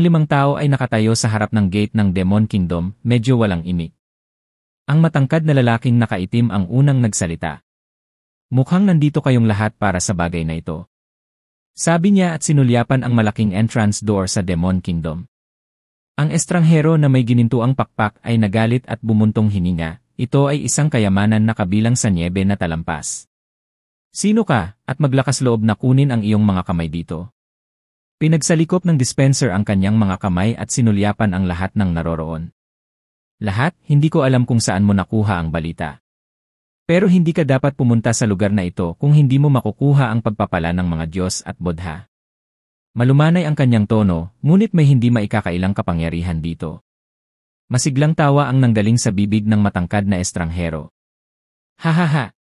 Ang 5 tao ay nakatayo sa harap ng gate ng Demon Kingdom, medyo walang imik. Ang matangkad na lalaking nakaitim ang unang nagsalita. Mukhang nandito kayong lahat para sa bagay na ito. Sabi niya at sinulyapan ang malaking entrance door sa Demon Kingdom. Ang estranghero na may ginintuang pakpak ay nagalit at bumuntong hininga. Ito ay isang kayamanan na kabilang sa niebe na talampas. Sino ka, at maglakas loob na kunin ang iyong mga kamay dito? Pinagsalikop ng dispenser ang kanyang mga kamay at sinulyapan ang lahat ng naroroon. Lahat, hindi ko alam kung saan mo nakuha ang balita. Pero hindi ka dapat pumunta sa lugar na ito kung hindi mo makukuha ang pagpapala ng mga Diyos at Bodha. Malumanay ang kanyang tono, ngunit may hindi maikakailang kapangyarihan dito. Masiglang tawa ang nanggaling sa bibig ng matangkad na estranghero. Hahaha!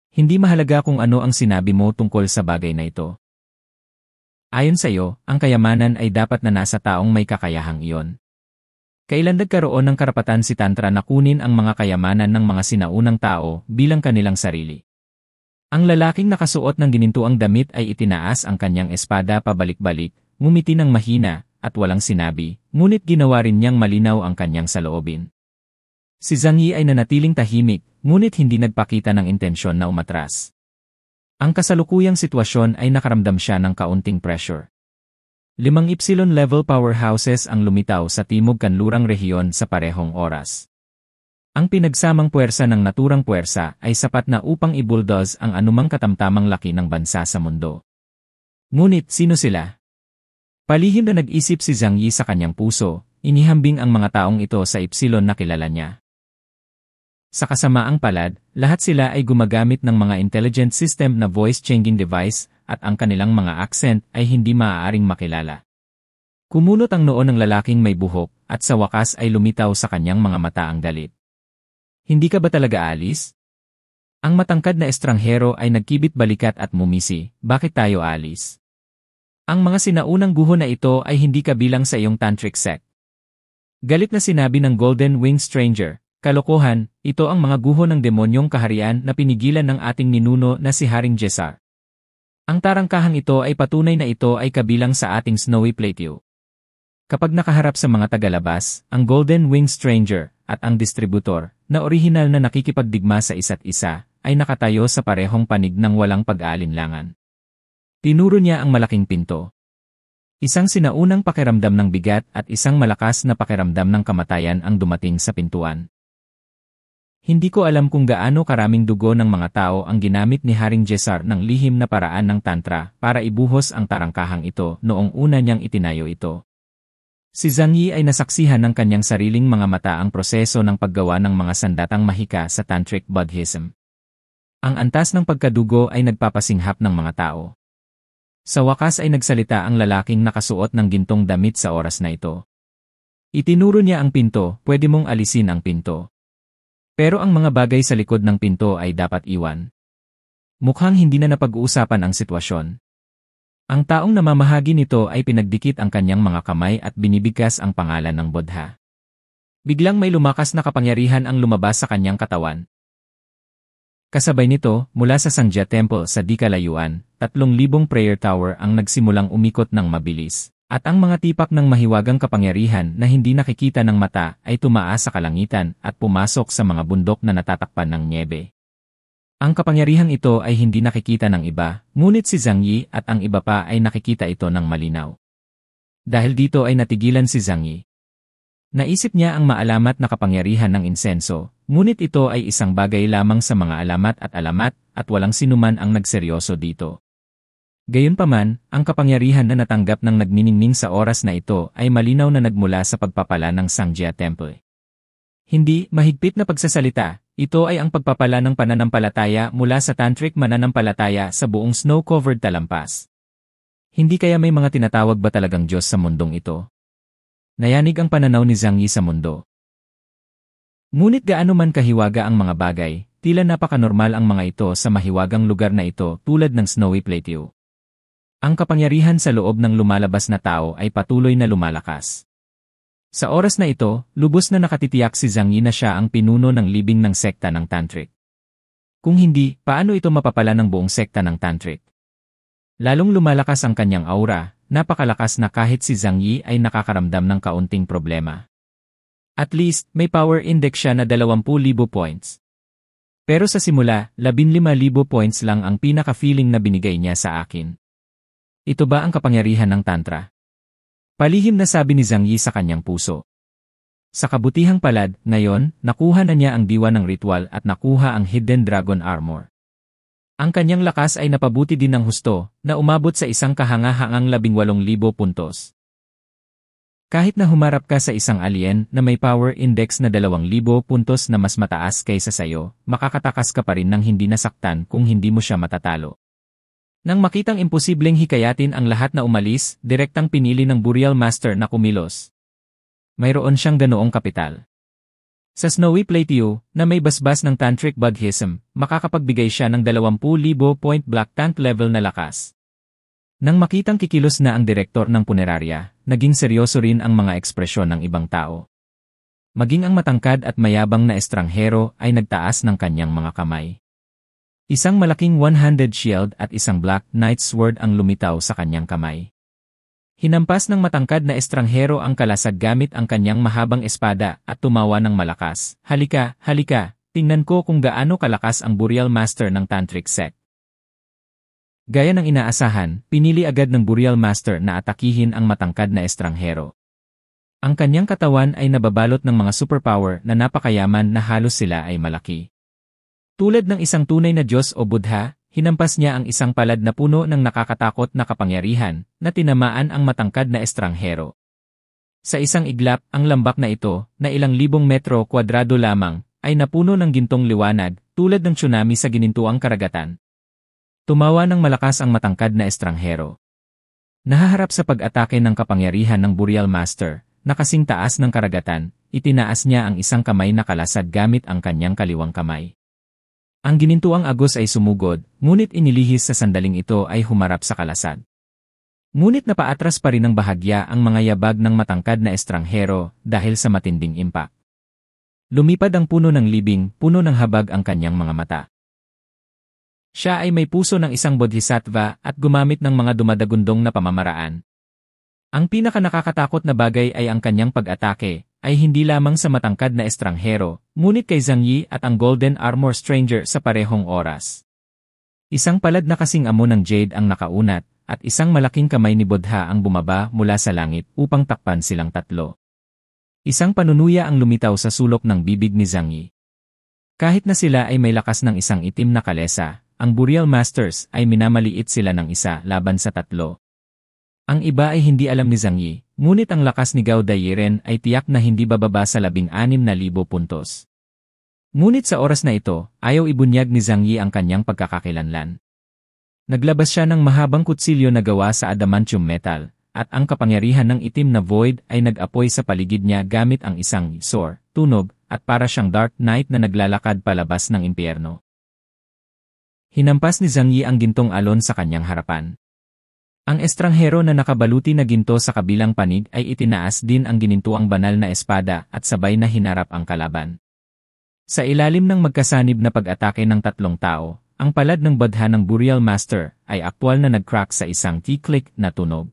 Hindi mahalaga kung ano ang sinabi mo tungkol sa bagay na ito. Ayon sa iyo, ang kayamanan ay dapat na nasa taong may kakayahang iyon. Kailan nagkaroon ng karapatan si Tantra na kunin ang mga kayamanan ng mga sinaunang tao bilang kanilang sarili? Ang lalaking nakasuot ng ginintuang damit ay itinaas ang kanyang espada pabalik-balik, ngumiti ng mahina, at walang sinabi, ngunit ginawa rin niyang malinaw ang kanyang saloobin. Si Zhang Yi ay nanatiling tahimik, ngunit hindi nagpakita ng intensyon na umatras. Ang kasalukuyang sitwasyon ay nakaramdam siya ng kaunting pressure. 5 Epsilon-level powerhouses ang lumitaw sa timog kanlurang rehiyon sa parehong oras. Ang pinagsamang puwersa ng naturang puwersa ay sapat na upang i-bulldoze ang anumang katamtamang laki ng bansa sa mundo. Ngunit sino sila? Palihim na nag-isip si Zhang Yi sa kanyang puso, inihambing ang mga taong ito sa Epsilon na kilala niya. Sa kasamaang palad, lahat sila ay gumagamit ng mga intelligent system na voice-changing device at ang kanilang mga accent ay hindi maaaring makilala. Kumunot ang noo ng lalaking may buhok at sa wakas ay lumitaw sa kanyang mga mata ang galit. Hindi ka ba talaga alis? Ang matangkad na estranghero ay nagkibit balikat at mumisi, bakit tayo alis? Ang mga sinaunang guho na ito ay hindi kabilang sa iyong tantric sect. Galit na sinabi ng Golden Winged Stranger. Kalokohan, ito ang mga guho ng demonyong kaharian na pinigilan ng ating ninuno na si Haring Jesar. Ang tarangkahang ito ay patunay na ito ay kabilang sa ating Snowy Plateau. Kapag nakaharap sa mga tagalabas, ang Golden Winged Stranger at ang distributor, na orihinal na nakikipagdigma sa isa't isa, ay nakatayo sa parehong panig ng walang pag-aalinlangan. Tinuro niya ang malaking pinto. Isang sinaunang pakiramdam ng bigat at isang malakas na pakiramdam ng kamatayan ang dumating sa pintuan. Hindi ko alam kung gaano karaming dugo ng mga tao ang ginamit ni Haring Jesar ng lihim na paraan ng Tantra para ibuhos ang tarangkahang ito noong una niyang itinayo ito. Si Zhang Yi ay nasaksihan ng kanyang sariling mga mata ang proseso ng paggawa ng mga sandatang mahika sa Tantric Buddhism. Ang antas ng pagkadugo ay nagpapasinghap ng mga tao. Sa wakas ay nagsalita ang lalaking nakasuot ng gintong damit sa oras na ito. Itinuro niya ang pinto, pwede mong alisin ang pinto. Pero ang mga bagay sa likod ng pinto ay dapat iwan. Mukhang hindi na napag-uusapan ang sitwasyon. Ang taong namamahagi nito ay pinagdikit ang kanyang mga kamay at binibigkas ang pangalan ng Bodha. Biglang may lumakas na kapangyarihan ang lumabas sa kanyang katawan. Kasabay nito, mula sa Sangja Temple sa di kalayuan, 3,000 prayer tower ang nagsimulang umikot ng mabilis. At ang mga tipak ng mahiwagang kapangyarihan na hindi nakikita ng mata ay tumaas sa kalangitan at pumasok sa mga bundok na natatakpan ng niebe. Ang kapangyarihang ito ay hindi nakikita ng iba, ngunit si Zhang Yi at ang iba pa ay nakikita ito ng malinaw. Dahil dito ay natigilan si Zhang Yi. Naisip niya ang maalamat na kapangyarihan ng insenso, ngunit ito ay isang bagay lamang sa mga alamat at walang sinuman ang nagseryoso dito. Gayunpaman, ang kapangyarihan na natanggap ng nagniningning sa oras na ito ay malinaw na nagmula sa pagpapala ng Sangja Temple. Hindi mahigpit na pagsasalita, ito ay ang pagpapala ng pananampalataya mula sa tantric mananampalataya sa buong snow-covered talampas. Hindi kaya may mga tinatawag ba talagang Diyos sa mundong ito? Nayanig ang pananaw ni Zhang Yi sa mundo. Ngunit gaano man kahiwaga ang mga bagay, tila napakanormal ang mga ito sa mahiwagang lugar na ito tulad ng Snowy Plateau. Ang kapangyarihan sa loob ng lumalabas na tao ay patuloy na lumalakas. Sa oras na ito, lubos na nakatitiyak si Zhang Yi na siya ang pinuno ng libing ng sekta ng Tantric. Kung hindi, paano ito mapapala ng buong sekta ng Tantric? Lalong lumalakas ang kanyang aura, napakalakas na kahit si Zhang Yi ay nakakaramdam ng kaunting problema. At least, may power index siya na 20,000 points. Pero sa simula, 15,000 points lang ang pinaka-feeling na binigay niya sa akin. Ito ba ang kapangyarihan ng Tantra? Palihim na sabi ni Zhang Yi sa kanyang puso. Sa kabutihang palad, ngayon, nakuha na niya ang diwa ng ritual at nakuha ang Hidden Dragon Armor. Ang kanyang lakas ay napabuti din ng husto, na umabot sa isang kahangahangang 18,000 puntos. Kahit na humarap ka sa isang alien na may power index na 2,000 puntos na mas mataas kaysa sayo, makakatakas ka pa rin ng hindi nasaktan kung hindi mo siya matatalo. Nang makitang imposibleng hikayatin ang lahat na umalis, direktang pinili ng Burial Master na kumilos. Mayroon siyang ganoong kapital. Sa Snowy Plateau, na may basbas ng Tantric Buddhism, makakapagbigay siya ng 20,000 point Black Tank level na lakas. Nang makitang kikilos na ang direktor ng punerarya, naging seryoso rin ang mga ekspresyon ng ibang tao. Maging ang matangkad at mayabang na estranghero ay nagtaas ng kanyang mga kamay. Isang malaking one-handed shield at isang Black Knight Sword ang lumitaw sa kanyang kamay. Hinampas ng matangkad na estranghero ang kalasag gamit ang kanyang mahabang espada at tumawa ng malakas. Halika, halika, tingnan ko kung gaano kalakas ang Burial Master ng Tantric Sect. Gaya ng inaasahan, pinili agad ng Burial Master na atakihin ang matangkad na estranghero. Ang kanyang katawan ay nababalot ng mga superpower na napakayaman na halos sila ay malaki. Tulad ng isang tunay na Diyos o Buddha, hinampas niya ang isang palad na puno ng nakakatakot na kapangyarihan na tinamaan ang matangkad na estranghero. Sa isang iglap, ang lambak na ito, na ilang libong metro kwadrado lamang, ay napuno ng gintong liwanag tulad ng tsunami sa ginintuang karagatan. Tumawa ng malakas ang matangkad na estranghero. Nahaharap sa pag-atake ng kapangyarihan ng Burial Master, na kasing taas ng karagatan, itinaas niya ang isang kamay na kalasad gamit ang kanyang kaliwang kamay. Ang ginintuang agos ay sumugod, ngunit inilihis sa sandaling ito ay humarap sa kalasad. Ngunit napaatras pa rin ng bahagya ang mga yabag ng matangkad na estranghero dahil sa matinding impact. Lumipad ang puno ng libing, puno ng habag ang kanyang mga mata. Siya ay may puso ng isang bodhisattva at gumamit ng mga dumadagundong na pamamaraan. Ang pinaka-nakakatakot na bagay ay ang kanyang pag-atake, ay hindi lamang sa matangkad na estranghero, ngunit kay Zhang Yi at ang Golden Armor Stranger sa parehong oras. Isang palad na kasing amo ng Jade ang nakaunat, at isang malaking kamay ni Buddha ang bumaba mula sa langit upang takpan silang tatlo. Isang panunuya ang lumitaw sa sulok ng bibig ni Zhang Yi. Kahit na sila ay may lakas ng isang itim na kalesa, ang Burial Masters ay minamaliit sila ng isa laban sa tatlo. Ang iba ay hindi alam ni Zhang Yi, ngunit ang lakas ni Gao Dairen ay tiyak na hindi bababa sa 16,000 puntos. Ngunit sa oras na ito, ayaw ibunyag ni Zhang Yi ang kanyang pagkakakilanlan. Naglabas siya ng mahabang kutsilyo na gawa sa adamantium metal, at ang kapangyarihan ng itim na void ay nag-apoy sa paligid niya gamit ang isang sword, tunog, at para siyang Dark Knight na naglalakad palabas ng impyerno. Hinampas ni Zhang Yi ang gintong alon sa kanyang harapan. Ang estranghero na nakabaluti na ginto sa kabilang panig ay itinaas din ang ginintuang banal na espada at sabay na hinarap ang kalaban. Sa ilalim ng magkasanib na pag-atake ng tatlong tao, ang palad ng Buddha ng Burial Master ay aktwal na nag-crack sa isang click na tunog.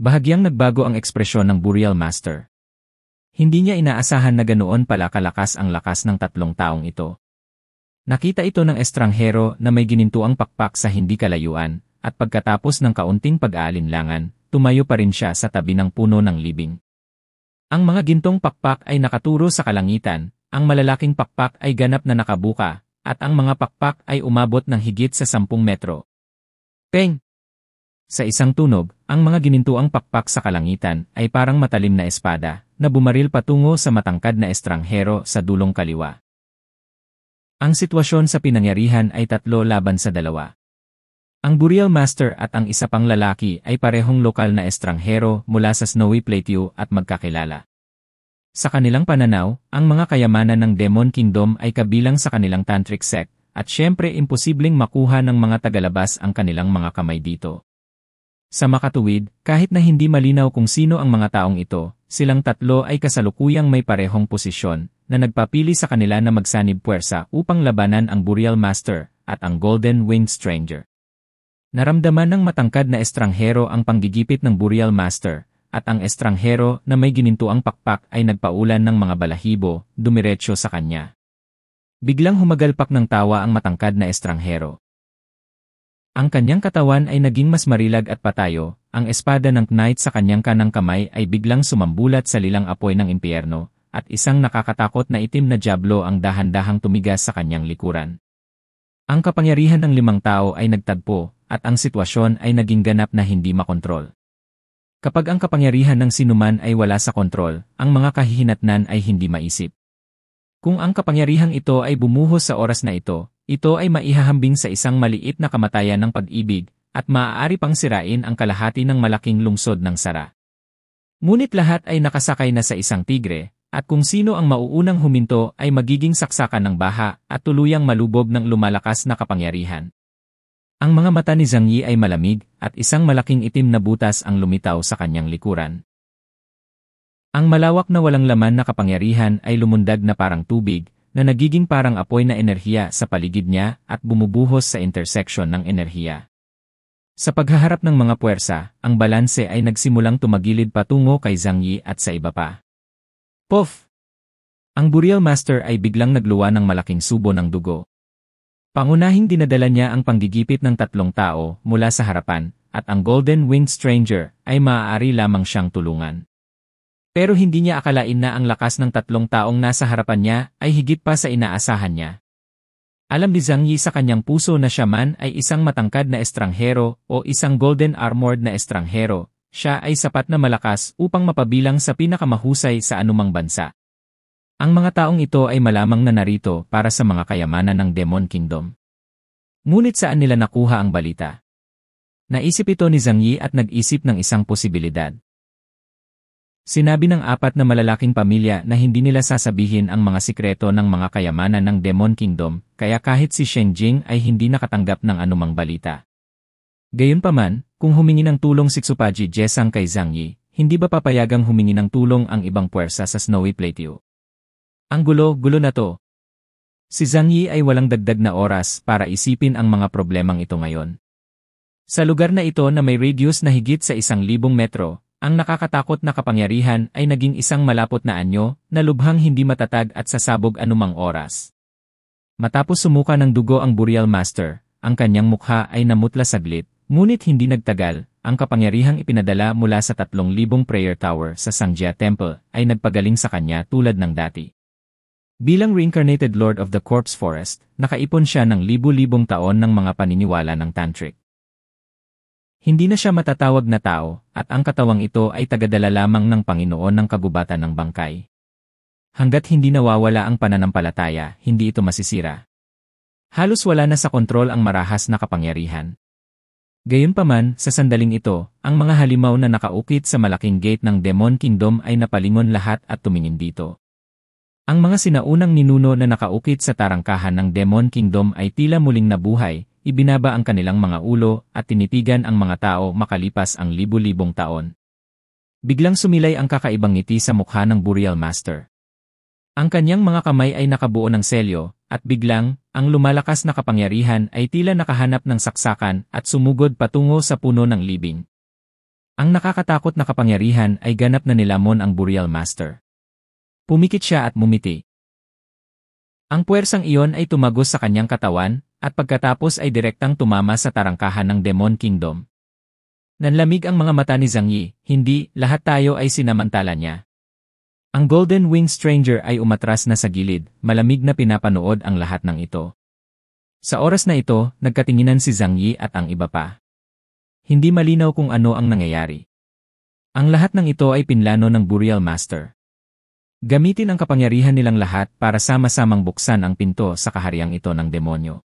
Bahagyang nagbago ang ekspresyon ng Burial Master. Hindi niya inaasahan na ganoon pala kalakas ang lakas ng tatlong taong ito. Nakita ito ng estranghero na may ginintuang pakpak sa hindi kalayuan, at pagkatapos ng kaunting pag-aalinlangan, tumayo pa rin siya sa tabi ng puno ng libing. Ang mga gintong pakpak ay nakaturo sa kalangitan, ang malalaking pakpak ay ganap na nakabuka, at ang mga pakpak ay umabot ng higit sa 10 metro. Peng! Sa isang tunog, ang mga ginintuang pakpak sa kalangitan ay parang matalim na espada, na bumaril patungo sa matangkad na estranghero sa dulong kaliwa. Ang sitwasyon sa pinangyarihan ay 3-2. Ang Burial Master at ang isa pang lalaki ay parehong lokal na estranghero mula sa Snowy Plateau at magkakilala. Sa kanilang pananaw, ang mga kayamanan ng Demon Kingdom ay kabilang sa kanilang Tantric Sect, at syempre imposibleng makuha ng mga tagalabas ang kanilang mga kamay dito. Sa makatuwid, kahit na hindi malinaw kung sino ang mga taong ito, silang tatlo ay kasalukuyang may parehong posisyon, na nagpapili sa kanila na magsanib puwersa upang labanan ang Burial Master at ang Golden Winged Stranger. Naramdaman ng matangkad na estranghero ang panggigipit ng Burial Master, at ang estranghero na may ginintuang pakpak ay nagpaulan ng mga balahibo, dumiretso sa kanya. Biglang humagalpak ng tawa ang matangkad na estranghero. Ang kanyang katawan ay naging mas marilag at patayo, ang espada ng knight sa kanyang kanang kamay ay biglang sumambulat sa lilang apoy ng impyerno, at isang nakakatakot na itim na dyablo ang dahan-dahang tumigas sa kanyang likuran. Ang kapangyarihan ng 5 tao ay nagtagpo, at ang sitwasyon ay naging ganap na hindi makontrol. Kapag ang kapangyarihan ng sinuman ay wala sa kontrol, ang mga kahihinatnan ay hindi maisip. Kung ang kapangyarihang ito ay bumuhos sa oras na ito ay maihahambing sa isang maliit na kamatayan ng pag-ibig, at maaari pang sirain ang kalahati ng malaking lungsod ng Sara. Ngunit lahat ay nakasakay na sa isang tigre, at kung sino ang mauunang huminto ay magiging saksakan ng baha at tuluyang malubog ng lumalakas na kapangyarihan. Ang mga mata ni Zhang Yi ay malamig, at isang malaking itim na butas ang lumitaw sa kanyang likuran. Ang malawak na walang laman na kapangyarihan ay lumundag na parang tubig, na nagiging parang apoy na enerhiya sa paligid niya at bumubuhos sa intersection ng enerhiya. Sa paghaharap ng mga puwersa, ang balanse ay nagsimulang tumagilid patungo kay Zhang Yi at sa iba pa. Puff! Ang Burial Master ay biglang nagluwa ng malaking subo ng dugo. Pangunahing dinadala niya ang panggigipit ng 3 tao mula sa harapan, at ang Golden Winged Stranger ay maaari lamang siyang tulungan. Pero hindi niya akalain na ang lakas ng 3 taong nasa harapan niya ay higit pa sa inaasahan niya. Alam ni Zhang Yi sa kanyang puso na siya man ay isang matangkad na estranghero o isang golden armored na estranghero, siya ay sapat na malakas upang mapabilang sa pinakamahusay sa anumang bansa. Ang mga taong ito ay malamang na narito para sa mga kayamanan ng Demon Kingdom. Ngunit saan nila nakuha ang balita? Naisip ito ni Zhang Yi at nag-isip ng isang posibilidad. Sinabi ng 4 na malalaking pamilya na hindi nila sasabihin ang mga sikreto ng mga kayamanan ng Demon Kingdom, kaya kahit si Sheng Jing ay hindi nakatanggap ng anumang balita. Gayunpaman, kung humingi ng tulong si Tsupaji Jesang kay Zhang Yi, hindi ba papayagang humingi ng tulong ang ibang puwersa sa Snowy Plateau? Ang gulo na to. Si Zhang Yi ay walang dagdag na oras para isipin ang mga problemang ito ngayon. Sa lugar na ito na may radius na higit sa 1,000 metro, ang nakakatakot na kapangyarihan ay naging isang malapot na anyo na lubhang hindi matatag at sasabog anumang oras. Matapos sumuka ng dugo ang Burial Master, ang kanyang mukha ay namutla saglit, ngunit hindi nagtagal, ang kapangyarihang ipinadala mula sa 3,000 prayer tower sa Sangjia Temple ay nagpagaling sa kanya tulad ng dati. Bilang reincarnated Lord of the Corpse Forest, nakaipon siya ng libu-libong taon ng mga paniniwala ng Tantric. Hindi na siya matatawag na tao, at ang katawang ito ay tagadala lamang ng Panginoon ng kagubatan ng bangkay. Hanggat hindi nawawala ang pananampalataya, hindi ito masisira. Halos wala na sa kontrol ang marahas na kapangyarihan. Gayunpaman, sa sandaling ito, ang mga halimaw na nakaukit sa malaking gate ng Demon Kingdom ay napalingon lahat at tumingin dito. Ang mga sinaunang ninuno na nakaukit sa tarangkahan ng Demon Kingdom ay tila muling nabuhay, ibinaba ang kanilang mga ulo at tinitigan ang mga tao makalipas ang libu-libong taon. Biglang sumilay ang kakaibang ngiti sa mukha ng Burial Master. Ang kanyang mga kamay ay nakabuo ng selyo, at biglang, ang lumalakas na kapangyarihan ay tila nakahanap ng saksakan at sumugod patungo sa puno ng libing. Ang nakakatakot na kapangyarihan ay ganap na nilamon ang Burial Master. Pumikit siya at mumiti. Ang puwersang iyon ay tumagos sa kanyang katawan, at pagkatapos ay direktang tumama sa tarangkahan ng Demon Kingdom. Nanlamig ang mga mata ni Zhang Yi, hindi, lahat tayo ay sinamantala niya. Ang Golden Winged Stranger ay umatras na sa gilid, malamig na pinapanood ang lahat ng ito. Sa oras na ito, nagkatinginan si Zhang Yi at ang iba pa. Hindi malinaw kung ano ang nangyayari. Ang lahat ng ito ay pinlano ng Burial Master. Gamitin ang kapangyarihan nilang lahat para sama-samang buksan ang pinto sa kahariang ito ng demonyo.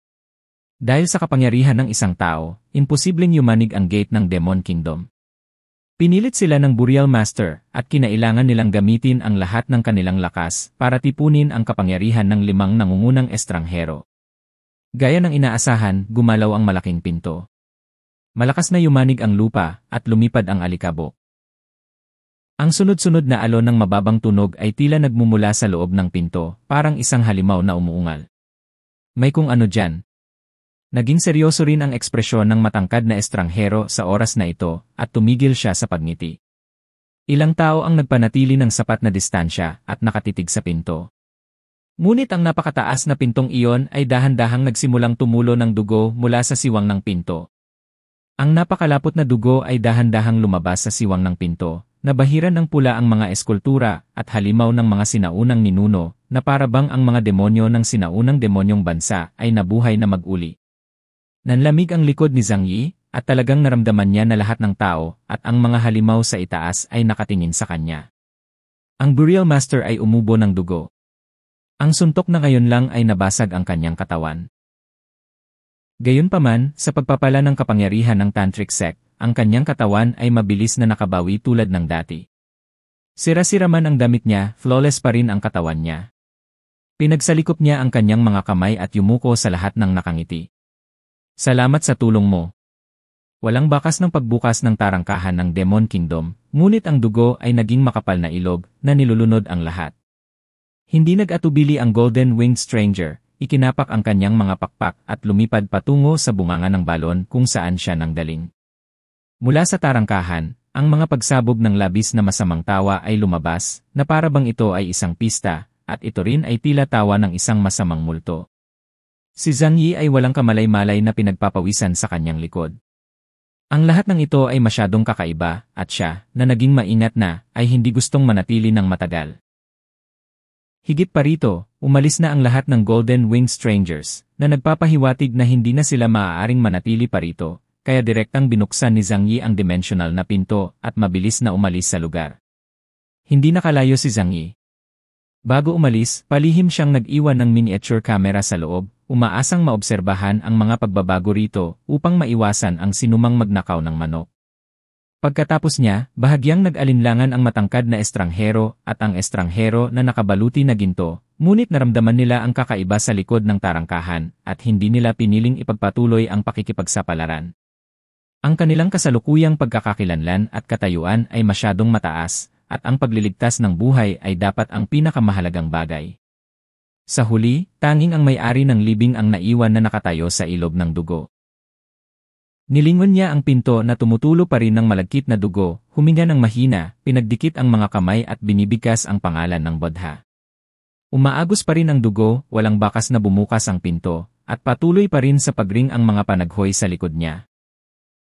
Dahil sa kapangyarihan ng isang tao, imposibleng yumanig ang gate ng Demon Kingdom. Pinilit sila ng Burial Master at kinailangan nilang gamitin ang lahat ng kanilang lakas para tipunin ang kapangyarihan ng 5 nangungunang estranghero. Gaya ng inaasahan, gumalaw ang malaking pinto. Malakas na yumanig ang lupa at lumipad ang alikabok. Ang sunod-sunod na alon ng mababang tunog ay tila nagmumula sa loob ng pinto, parang isang halimaw na umuungal. May kung ano dyan. Naging seryoso rin ang ekspresyon ng matangkad na estranghero sa oras na ito at tumigil siya sa pagngiti. Ilang tao ang nagpanatili ng sapat na distansya at nakatitig sa pinto. Ngunit ang napakataas na pintong iyon ay dahan-dahang nagsimulang tumulo ng dugo mula sa siwang ng pinto. Ang napakalapot na dugo ay dahan-dahang lumabas sa siwang ng pinto, nabahiran ng pula ang mga eskultura at halimaw ng mga sinaunang ninuno na parabang ang mga demonyo ng sinaunang demonyong bansa ay nabuhay na mag-uli. Nanlamig ang likod ni Zhang Yi at talagang naramdaman niya na lahat ng tao at ang mga halimaw sa itaas ay nakatingin sa kanya. Ang Burial Master ay umubo ng dugo. Ang suntok na ngayon lang ay nabasag ang kanyang katawan. Gayunpaman, sa pagpapala ng kapangyarihan ng Tantric Sect, ang kanyang katawan ay mabilis na nakabawi tulad ng dati. Sira-sira man ang damit niya, flawless pa rin ang katawan niya. Pinagsalikop niya ang kanyang mga kamay at yumuko sa lahat ng nakangiti. Salamat sa tulong mo. Walang bakas ng pagbukas ng tarangkahan ng Demon Kingdom, ngunit ang dugo ay naging makapal na ilog na nilulunod ang lahat. Hindi nag-atubili ang Golden-Winged Stranger, ikinapak ang kanyang mga pakpak at lumipad patungo sa bunganga ng balon kung saan siya nanggaling. Mula sa tarangkahan, ang mga pagsabog ng labis na masamang tawa ay lumabas na parabang ito ay isang pista at ito rin ay tila tawa ng isang masamang multo. Si Zhang Yi ay walang kamalay-malay na pinagpapawisan sa kanyang likod. Ang lahat ng ito ay masyadong kakaiba at siya, na naging maingat na, ay hindi gustong manatili ng matagal. Higit pa rito, umalis na ang lahat ng Golden-Winged Strangers, na nagpapahiwatig na hindi na sila maaaring manatili pa rito, kaya direktang binuksan ni Zhang Yi ang dimensional na pinto at mabilis na umalis sa lugar. Hindi nakalayo si Zhang Yi. Bago umalis, palihim siyang nag-iwan ng miniature camera sa loob, umaasang maobserbahan ang mga pagbabago rito upang maiwasan ang sinumang magnakaw ng manok. Pagkatapos niya, bahagyang nag-alinlangan ang matangkad na estranghero at ang estranghero na nakabaluti na ginto, ngunit naramdaman nila ang kakaiba sa likod ng tarangkahan at hindi nila piniling ipagpatuloy ang pakikipagsapalaran. Ang kanilang kasalukuyang pagkakakilanlan at katayuan ay masyadong mataas, at ang pagliligtas ng buhay ay dapat ang pinakamahalagang bagay. Sa huli, tanging ang may-ari ng libing ang naiwan na nakatayo sa ilog ng dugo. Nilingon niya ang pinto na tumutulo pa rin ng malagkit na dugo, huminga ng mahina, pinagdikit ang mga kamay at binibigkas ang pangalan ng Bodha. Umaagos pa rin ang dugo, walang bakas na bumukas ang pinto, at patuloy pa rin sa pagring ang mga panaghoy sa likod niya.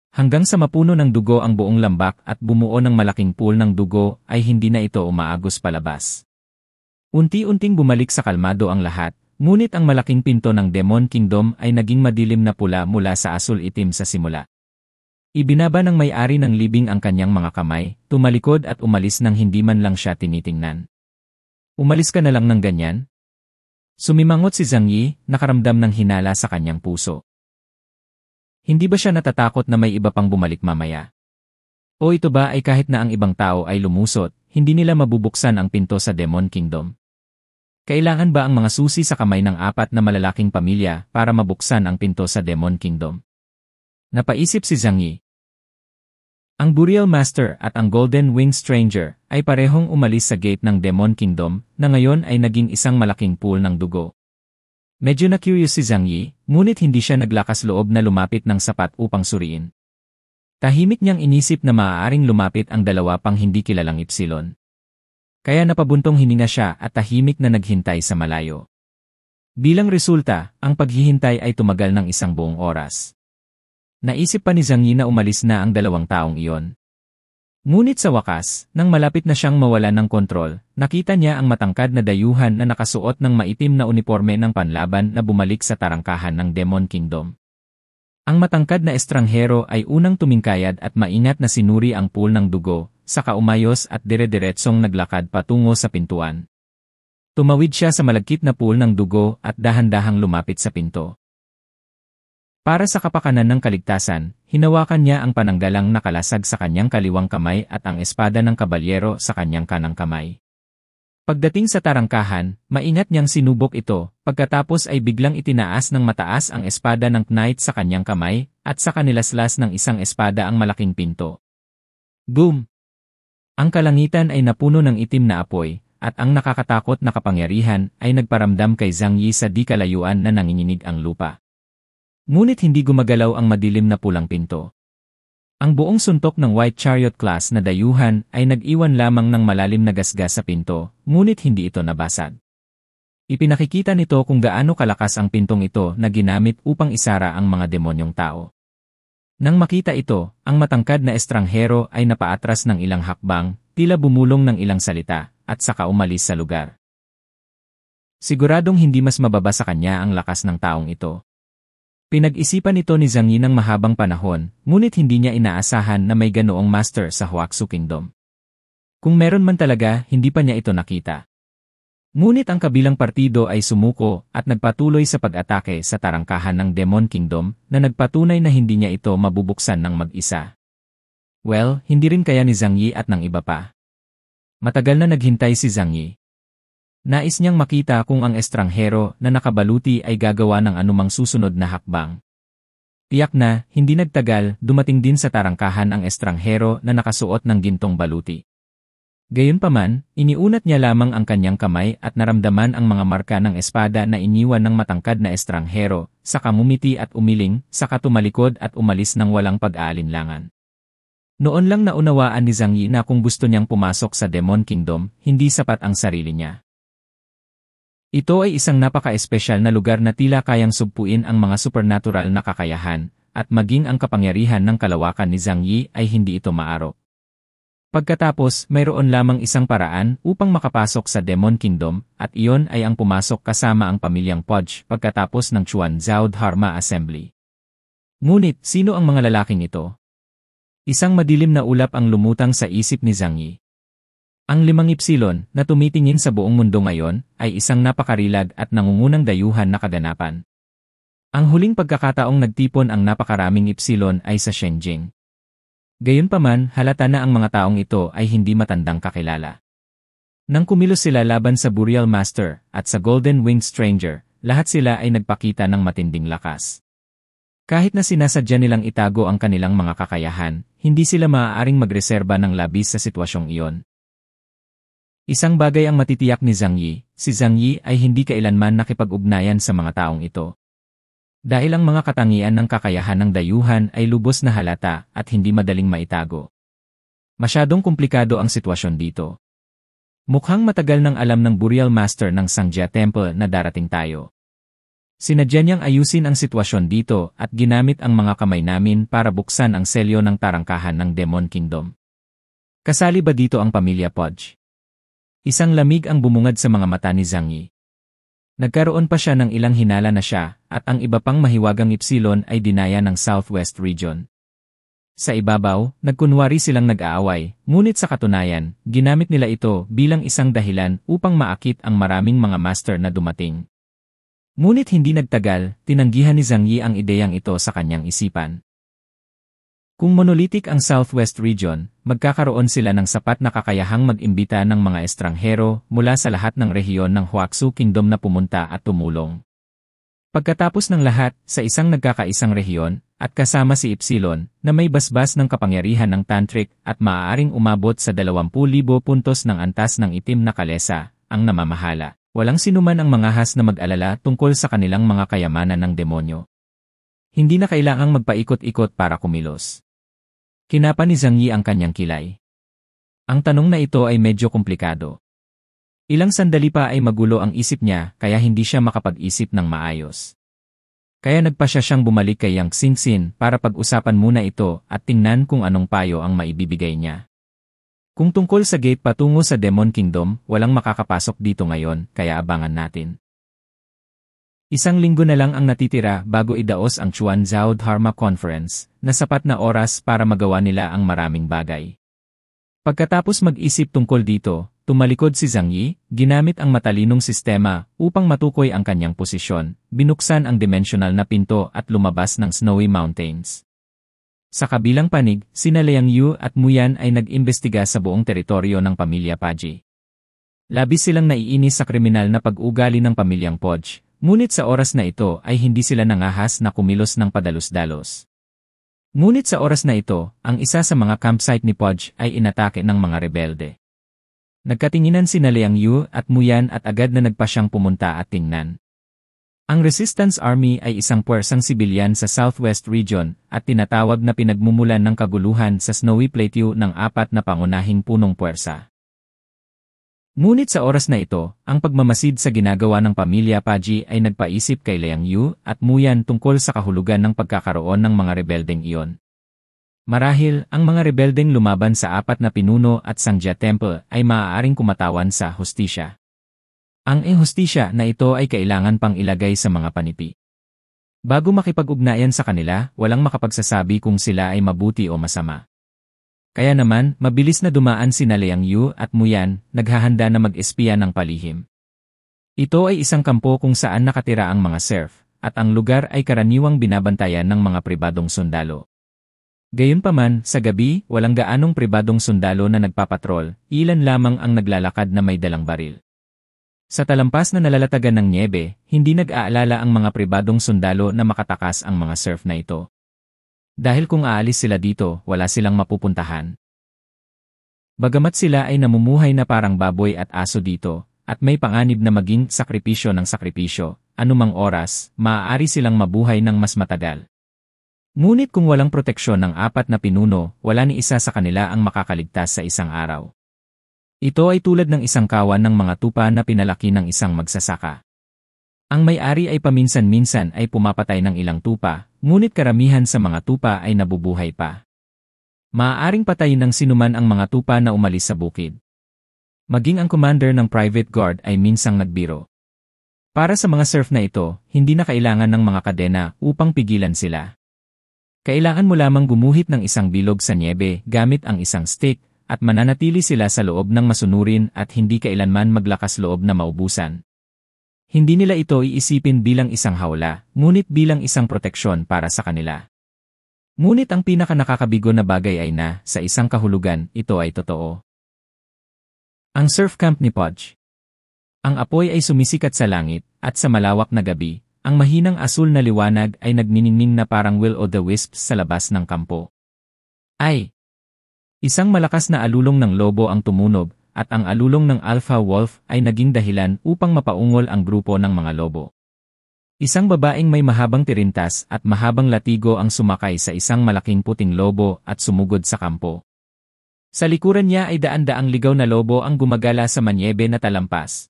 Hanggang sa mapuno ng dugo ang buong lambak at bumuo ng malaking pool ng dugo ay hindi na ito umaagos palabas. Unti-unting bumalik sa kalmado ang lahat, ngunit ang malaking pinto ng Demon Kingdom ay naging madilim na pula mula sa asul-itim sa simula. Ibinaba ng may-ari ng libing ang kanyang mga kamay, tumalikod at umalis nang hindi man lang siya tinitingnan. Umalis ka na lang ng ganyan? Sumimangot si Zhang Yi, nakaramdam ng hinala sa kanyang puso. Hindi ba siya natatakot na may iba pang bumalik mamaya? O ito ba ay kahit na ang ibang tao ay lumusot, hindi nila mabubuksan ang pinto sa Demon Kingdom? Kailangan ba ang mga susi sa kamay ng apat na malalaking pamilya para mabuksan ang pinto sa Demon Kingdom? Napaisip si Zhang Yi. Ang Burial Master at ang Golden-Winged Stranger ay parehong umalis sa gate ng Demon Kingdom na ngayon ay naging isang malaking pool ng dugo. Medyo na-curious si Zhang Yi, ngunit hindi siya naglakas loob na lumapit ng sapat upang suriin. Tahimik niyang inisip na maaaring lumapit ang dalawa pang hindi kilalang Ipsilon. Kaya napabuntong hininga siya at tahimik na naghintay sa malayo. Bilang resulta, ang paghihintay ay tumagal ng isang buong oras. Naisip pa ni Zhang Yi na umalis na ang dalawang taong iyon. Ngunit sa wakas, nang malapit na siyang mawalan ng kontrol, nakita niya ang matangkad na dayuhan na nakasuot ng maitim na uniforme ng panlaban na bumalik sa tarangkahan ng Demon Kingdom. Ang matangkad na estranghero ay unang tumingkayad at maingat na sinuri ang pool ng dugo, saka umayos at dire-diretsong naglakad patungo sa pintuan. Tumawid siya sa malagkit na pool ng dugo at dahan-dahang lumapit sa pinto. Para sa kapakanan ng kaligtasan, hinawakan niya ang pananggalang nakalasag sa kanyang kaliwang kamay at ang espada ng kabalyero sa kanyang kanang kamay. Pagdating sa tarangkahan, maingat niyang sinubok ito, pagkatapos ay biglang itinaas ng mataas ang espada ng knight sa kanyang kamay, at sa kanilaslas ng isang espada ang malaking pinto. Boom! Ang kalangitan ay napuno ng itim na apoy, at ang nakakatakot na kapangyarihan ay nagparamdam kay Zhang Yi sa di kalayuan na nanginginig ang lupa. Ngunit hindi gumagalaw ang madilim na pulang pinto. Ang buong suntok ng White Chariot class na dayuhan ay nag-iwan lamang ng malalim na gasgas sa pinto, ngunit hindi ito nabasag. Ipinakikita nito kung gaano kalakas ang pintong ito na ginamit upang isara ang mga demonyong tao. Nang makita ito, ang matangkad na estranghero ay napaatras ng ilang hakbang, tila bumulong ng ilang salita, at saka umalis sa lugar. Siguradong hindi mas mababa sa kanya ang lakas ng taong ito. Pinag-isipan ito ni Zhang Yi ng mahabang panahon, ngunit hindi niya inaasahan na may ganoong master sa Huaxu Kingdom. Kung meron man talaga, hindi pa niya ito nakita. Ngunit ang kabilang partido ay sumuko at nagpatuloy sa pag-atake sa tarangkahan ng Demon Kingdom na nagpatunay na hindi niya ito mabubuksan ng mag-isa. Well, hindi rin kaya ni Zhang Yi at ng iba pa. Matagal na naghintay si Zhang Yi. Nais niyang makita kung ang estranghero na nakabaluti ay gagawa ng anumang susunod na hakbang. Tiyak na, hindi nagtagal, dumating din sa tarangkahan ang estranghero na nakasuot ng gintong baluti. Gayunpaman, iniunat niya lamang ang kanyang kamay at naramdaman ang mga marka ng espada na iniwan ng matangkad na estranghero, saka ngumiti at umiling, saka tumalikod at umalis ng walang pag-aalinlangan. Noon lang naunawaan ni Zhang Yi na kung gusto niyang pumasok sa Demon Kingdom, hindi sapat ang sarili niya. Ito ay isang napaka-espesyal na lugar na tila kayang sugpuin ang mga supernatural na kakayahan, at maging ang kapangyarihan ng kalawakan ni Zhang Yi ay hindi ito maaro. Pagkatapos, mayroon lamang isang paraan upang makapasok sa Demon Kingdom, at iyon ay ang pumasok kasama ang pamilyang Podge pagkatapos ng Chuan Zhao Dharma Assembly. Ngunit, sino ang mga lalaking ito? Isang madilim na ulap ang lumutang sa isip ni Zhang Yi. Ang 5 Ipsilon na tumitingin sa buong mundo ngayon ay isang napakarilag at nangungunang dayuhan na kaganapan. Ang huling pagkakataong nagtipon ang napakaraming Ipsilon ay sa Shenjing. Gayunpaman, halata na ang mga taong ito ay hindi matandang kakilala. Nang kumilos sila laban sa Burial Master at sa Golden Winged Stranger, lahat sila ay nagpakita ng matinding lakas. Kahit na sinasadya nilang itago ang kanilang mga kakayahan, hindi sila maaaring magreserba ng labis sa sitwasyong iyon. Isang bagay ang matitiyak ni Zhang Yi, si Zhang Yi ay hindi kailanman nakipag-ugnayan sa mga taong ito. Dahil ang mga katangian ng kakayahan ng dayuhan ay lubos na halata at hindi madaling maitago. Masyadong komplikado ang sitwasyon dito. Mukhang matagal nang alam ng Burial Master ng Sangjia Temple na darating tayo. Sinadya niyang ayusin ang sitwasyon dito at ginamit ang mga kamay namin para buksan ang selyo ng tarangkahan ng Demon Kingdom. Kasali ba dito ang pamilya Podge? Isang lamig ang bumungad sa mga mata ni Zhang Yi. Nagkaroon pa siya ng ilang hinala na siya, at ang iba pang mahiwagang Ipsilon ay dinaya ng Southwest Region. Sa ibabaw, nagkunwari silang nag-aaway, ngunit sa katunayan, ginamit nila ito bilang isang dahilan upang maakit ang maraming mga master na dumating. Ngunit hindi nagtagal, tinanggihan ni Zhang Yi ang ideyang ito sa kanyang isipan. Kung monolithic ang Southwest Region, magkakaroon sila ng sapat na kakayahang mag-imbita ng mga estranghero mula sa lahat ng rehiyon ng Huaxu Kingdom na pumunta at tumulong. Pagkatapos ng lahat, sa isang nagkakaisang rehiyon, at kasama si Ipsilon, na may basbas ng kapangyarihan ng Tantric at maaaring umabot sa 20,000 puntos ng antas ng itim na kalesa, ang namamahala. Walang sinuman ang mangahas na mag-alala tungkol sa kanilang mga kayamanan ng demonyo. Hindi na kailangang magpaikot-ikot para kumilos. Kinapa ni Zhang Yi ang kanyang kilay. Ang tanong na ito ay medyo komplikado. Ilang sandali pa ay magulo ang isip niya kaya hindi siya makapag-isip ng maayos. Kaya nagpasya siyang bumalik kay Yang Xingxin para pag-usapan muna ito at tingnan kung anong payo ang maibibigay niya. Kung tungkol sa gate patungo sa Demon Kingdom, walang makakapasok dito ngayon kaya abangan natin. Isang linggo na lang ang natitira bago idaos ang Chuan Zhao Dharma Conference, na sapat na oras para magawa nila ang maraming bagay. Pagkatapos mag-isip tungkol dito, tumalikod si Zhang Yi, ginamit ang matalinong sistema upang matukoy ang kanyang posisyon, binuksan ang dimensional na pinto at lumabas ng Snowy Mountains. Sa kabilang panig, sina Liang Yu at Muyan ay nag-imbestiga sa buong teritoryo ng pamilya Paji. Labis silang naiinis sa kriminal na pag-ugali ng pamilyang Podge. Ngunit sa oras na ito ay hindi sila nangahas na kumilos ng padalos-dalos. Ngunit sa oras na ito, ang isa sa mga campsite ni Podge ay inatake ng mga rebelde. Nagkatinginan sina Liang Yu at Muyan at agad na nagpa siyang pumunta at tingnan. Ang Resistance Army ay isang puwersang sibilyan sa Southwest Region at tinatawag na pinagmumulan ng kaguluhan sa Snowy Plateau ng apat na pangunahing punong puwersa. Ngunit sa oras na ito, ang pagmamasid sa ginagawa ng pamilya Paji ay nagpaisip kay Liang Yu at Muyan tungkol sa kahulugan ng pagkakaroon ng mga rebeldeng iyon. Marahil, ang mga rebeldeng lumaban sa apat na pinuno at Sangjia Temple ay maaaring kumatawan sa hustisya. Ang hustisya na ito ay kailangan pang ilagay sa mga panipi. Bago makipag-ugnayan sa kanila, walang makapagsasabi kung sila ay mabuti o masama. Kaya naman, mabilis na dumaan sina Liang Yu at Muyan, naghahanda na mag-espiya ng palihim. Ito ay isang kampo kung saan nakatira ang mga serf, at ang lugar ay karaniwang binabantayan ng mga pribadong sundalo. Gayunpaman, sa gabi, walang gaanong pribadong sundalo na nagpapatrol, ilan lamang ang naglalakad na may dalang baril. Sa talampas na nalalatagan ng nyebe, hindi nag-aalala ang mga pribadong sundalo na makatakas ang mga surf na ito. Dahil kung aalis sila dito, wala silang mapupuntahan. Bagamat sila ay namumuhay na parang baboy at aso dito, at may panganib na maging sakripisyo ng sakripisyo, anumang oras, maaari silang mabuhay ng mas matagal. Ngunit kung walang proteksyon ng apat na pinuno, wala ni isa sa kanila ang makakaligtas sa isang araw. Ito ay tulad ng isang kawan ng mga tupa na pinalaki ng isang magsasaka. Ang may-ari ay paminsan-minsan ay pumapatay ng ilang tupa, ngunit karamihan sa mga tupa ay nabubuhay pa. Maaaring patayin ng sinuman ang mga tupa na umalis sa bukid. Maging ang commander ng private guard ay minsang nagbiro. Para sa mga surf na ito, hindi na kailangan ng mga kadena upang pigilan sila. Kailangan mo lamang gumuhit ng isang bilog sa nyebe gamit ang isang stick, at mananatili sila sa loob ng masunurin at hindi kailanman maglakas loob na maubusan. Hindi nila ito iisipin bilang isang hawla, ngunit bilang isang proteksyon para sa kanila. Ngunit ang pinaka-nakakabigo na bagay ay na, sa isang kahulugan, ito ay totoo. Ang surf camp ni Podge. Ang apoy ay sumisikat sa langit, at sa malawak na gabi, ang mahinang asul na liwanag ay nagniningning na parang will-o'-the-wisps sa labas ng kampo. Ay! Isang malakas na alulong ng lobo ang tumunog, at ang alulong ng alpha wolf ay naging dahilan upang mapaungol ang grupo ng mga lobo. Isang babaeng may mahabang tirintas at mahabang latigo ang sumakay sa isang malaking puting lobo at sumugod sa kampo. Sa likuran niya ay daan-daang ligaw na lobo ang gumagala sa manyebe na talampas.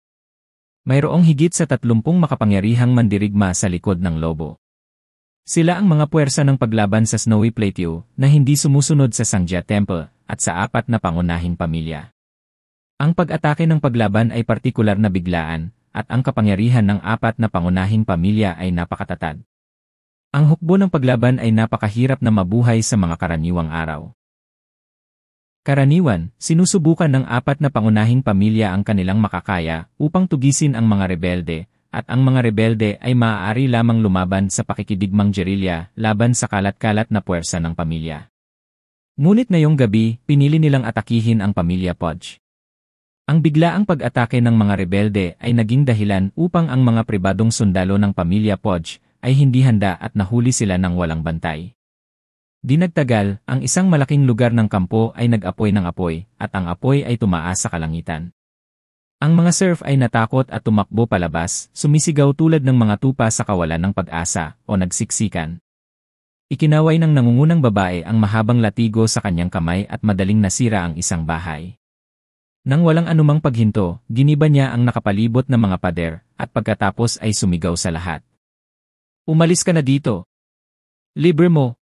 Mayroong higit sa 30 makapangyarihang mandirigma sa likod ng lobo. Sila ang mga puwersa ng paglaban sa Snowy Plateau na hindi sumusunod sa Sangjia Temple at sa apat na pangunahing pamilya. Ang pag-atake ng paglaban ay partikular na biglaan, at ang kapangyarihan ng apat na pangunahing pamilya ay napakatatag. Ang hukbo ng paglaban ay napakahirap na mabuhay sa mga karaniwang araw. Karaniwan, sinusubukan ng apat na pangunahing pamilya ang kanilang makakaya upang tugisin ang mga rebelde, at ang mga rebelde ay maaari lamang lumaban sa pakikidigmang gerilya laban sa kalat-kalat na puwersa ng pamilya. Ngunit ngayong gabi, pinili nilang atakihin ang pamilya Podge. Ang biglaang pag-atake ng mga rebelde ay naging dahilan upang ang mga pribadong sundalo ng pamilya Podge ay hindi handa at nahuli sila ng walang bantay. Di nagtagal, ang isang malaking lugar ng kampo ay nag-apoy ng apoy, at ang apoy ay tumaas sa kalangitan. Ang mga surf ay natakot at tumakbo palabas, sumisigaw tulad ng mga tupa sa kawalan ng pag-asa o nagsiksikan. Ikinaway ng nangungunang babae ang mahabang latigo sa kanyang kamay at madaling nasira ang isang bahay. Nang walang anumang paghinto, giniba niya ang nakapalibot na mga pader, at pagkatapos ay sumigaw sa lahat. Umalis ka na dito! Libre mo!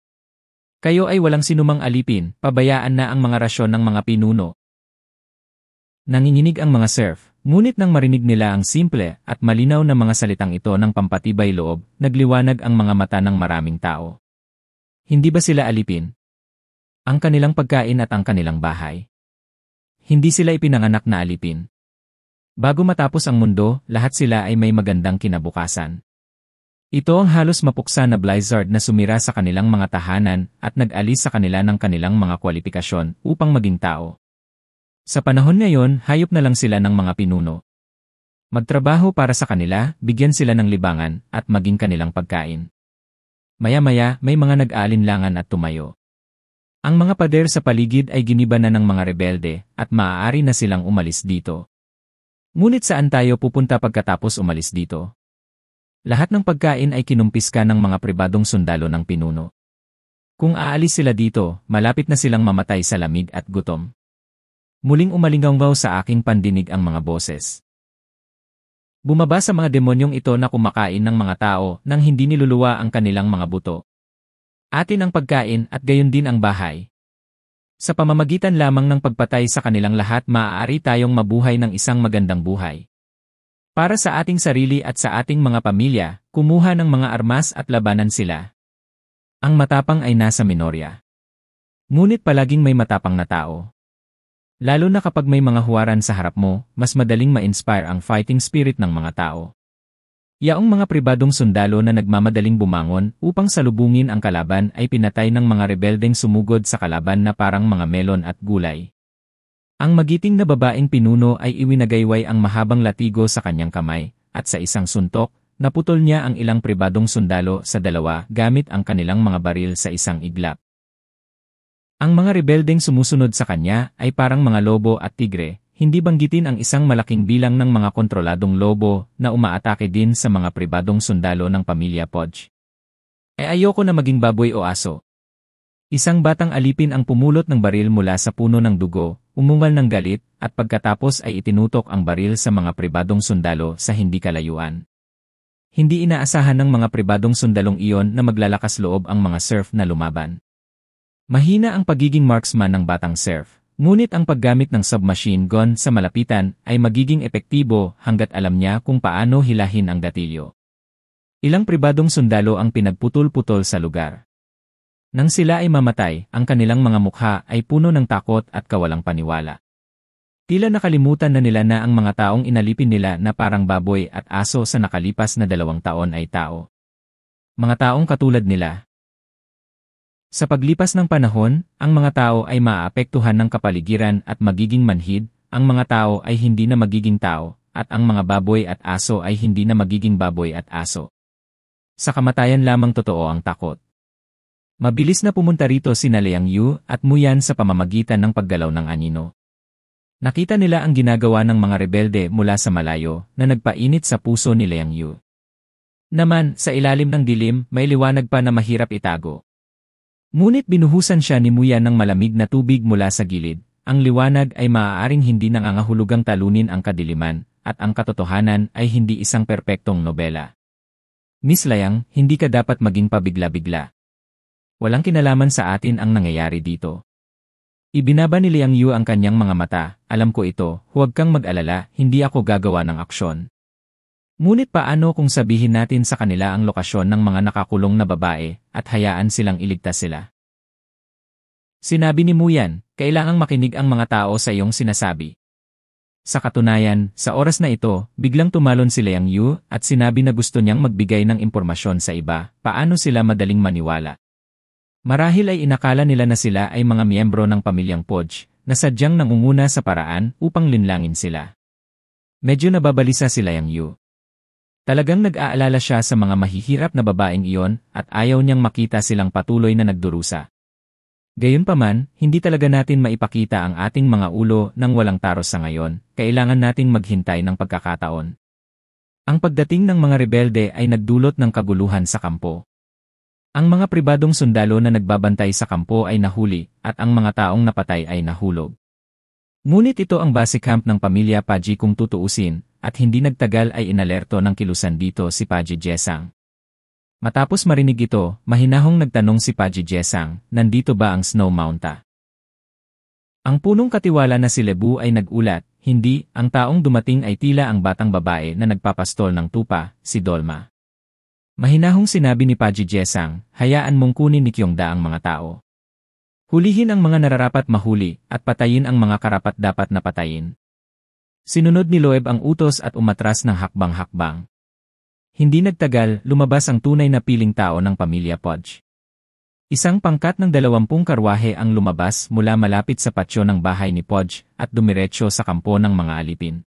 Kayo ay walang sinumang alipin, pabayaan na ang mga rasyon ng mga pinuno. Nanginginig ang mga surf, ngunit nang marinig nila ang simple at malinaw na mga salitang ito ng pampatibay loob, nagliwanag ang mga mata ng maraming tao. Hindi ba sila alipin? Ang kanilang pagkain at ang kanilang bahay. Hindi sila ipinanganak na alipin. Bago matapos ang mundo, lahat sila ay may magandang kinabukasan. Ito ang halos mapuksa na blizzard na sumira sa kanilang mga tahanan at nag-alis sa kanila ng kanilang mga kwalifikasyon upang maging tao. Sa panahon ngayon, hayop na lang sila ng mga pinuno. Magtrabaho para sa kanila, bigyan sila ng libangan, at maging kanilang pagkain. Maya-maya, may mga nag-aalinlangan at tumayo. Ang mga pader sa paligid ay giniba na ng mga rebelde, at maaari na silang umalis dito. Ngunit saan tayo pupunta pagkatapos umalis dito? Lahat ng pagkain ay kinumpiska ng mga pribadong sundalo ng pinuno. Kung aalis sila dito, malapit na silang mamatay sa lamig at gutom. Muling umalinggaw sa aking pandinig ang mga boses. Bumaba sa mga demonyong ito na kumakain ng mga tao nang hindi niluluwa ang kanilang mga buto. Atin ang pagkain at gayon din ang bahay. Sa pamamagitan lamang ng pagpatay sa kanilang lahat maaari tayong mabuhay ng isang magandang buhay. Para sa ating sarili at sa ating mga pamilya, kumuha ng mga armas at labanan sila. Ang matapang ay nasa Minoria. Ngunit palaging may matapang na tao. Lalo na kapag may mga huwaran sa harap mo, mas madaling ma-inspire ang fighting spirit ng mga tao. Yaong mga pribadong sundalo na nagmamadaling bumangon upang salubungin ang kalaban ay pinatay ng mga rebeldeng sumugod sa kalaban na parang mga melon at gulay. Ang magiting na babaeng pinuno ay iwinagayway ang mahabang latigo sa kanyang kamay, at sa isang suntok, naputol niya ang ilang pribadong sundalo sa dalawa gamit ang kanilang mga baril sa isang iglap. Ang mga rebeldeng sumusunod sa kanya ay parang mga lobo at tigre, hindi banggitin ang isang malaking bilang ng mga kontroladong lobo na umaatake din sa mga pribadong sundalo ng pamilya Podge. Ayoko na maging baboy o aso. Isang batang alipin ang pumulot ng baril mula sa puno ng dugo, umungal ng galit, at pagkatapos ay itinutok ang baril sa mga pribadong sundalo sa hindi kalayuan. Hindi inaasahan ng mga pribadong sundalong iyon na maglalakas loob ang mga serf na lumaban. Mahina ang pagiging marksman ng batang serf, ngunit ang paggamit ng submachine gun sa malapitan ay magiging epektibo hanggat alam niya kung paano hilahin ang gatilyo. Ilang pribadong sundalo ang pinagputol-putol sa lugar. Nang sila ay mamatay, ang kanilang mga mukha ay puno ng takot at kawalang paniwala. Tila nakalimutan na nila na ang mga taong inalipin nila na parang baboy at aso sa nakalipas na 2 taon ay tao. Mga taong katulad nila. Sa paglipas ng panahon, ang mga tao ay maaapektuhan ng kapaligiran at magiging manhid, ang mga tao ay hindi na magiging tao, at ang mga baboy at aso ay hindi na magiging baboy at aso. Sa kamatayan lamang totoo ang takot. Mabilis na pumunta rito sina Liang Yu at Muyan sa pamamagitan ng paggalaw ng anino. Nakita nila ang ginagawa ng mga rebelde mula sa malayo na nagpainit sa puso ni Liang Yu. Naman, sa ilalim ng dilim, may liwanag pa na mahirap itago. Ngunit binuhusan siya ni Muyan ng malamig na tubig mula sa gilid. Ang liwanag ay maaaring hindi nangangahulugang talunin ang kadiliman, at ang katotohanan ay hindi isang perpektong nobela. Miss Liang, hindi ka dapat maging pabigla-bigla. Walang kinalaman sa atin ang nangyayari dito. Ibinaba ni Liang Yu ang kanyang mga mata, alam ko ito, huwag kang mag-alala, hindi ako gagawa ng aksyon. Ngunit paano kung sabihin natin sa kanila ang lokasyon ng mga nakakulong na babae at hayaan silang iligtas sila? Sinabi ni Muyan, kailangang makinig ang mga tao sa iyong sinasabi. Sa katunayan, sa oras na ito, biglang tumalon si Liang Yu at sinabi na gusto niyang magbigay ng impormasyon sa iba, paano sila madaling maniwala. Marahil ay inakala nila na sila ay mga miyembro ng pamilyang Podge, na sadyang nangunguna sa paraan upang linlangin sila. Medyo nababalisa si Liang Yu. Talagang nag-aalala siya sa mga mahihirap na babaeng iyon at ayaw niyang makita silang patuloy na nagdurusa. Gayunpaman, hindi talaga natin maipakita ang ating mga ulo nang walang taros sa ngayon, kailangan nating maghintay ng pagkakataon. Ang pagdating ng mga rebelde ay nagdulot ng kaguluhan sa kampo. Ang mga pribadong sundalo na nagbabantay sa kampo ay nahuli, at ang mga taong napatay ay nahulog. Ngunit ito ang base camp ng pamilya Paji kung tutuusin, at hindi nagtagal ay inalerto ng kilusan dito si Paji Jesang. Matapos marinig ito, mahinahong nagtanong si Paji Jesang, nandito ba ang Snow Mountain? Ang punong katiwala na si Lebu ay nagulat, hindi, ang taong dumating ay tila ang batang babae na nagpapastol ng tupa, si Dolma. Mahinahong sinabi ni Paji Jesang, hayaan mong kunin ni Kyongda ang mga tao. Hulihin ang mga nararapat mahuli at patayin ang mga karapat-dapat na patayin. Sinunod ni Loeb ang utos at umatras ng hakbang-hakbang. Hindi nagtagal, lumabas ang tunay na piling tao ng pamilya Podge. Isang pangkat ng 20 karwahe ang lumabas mula malapit sa patio ng bahay ni Podge at dumiretso sa kampo ng mga alipin.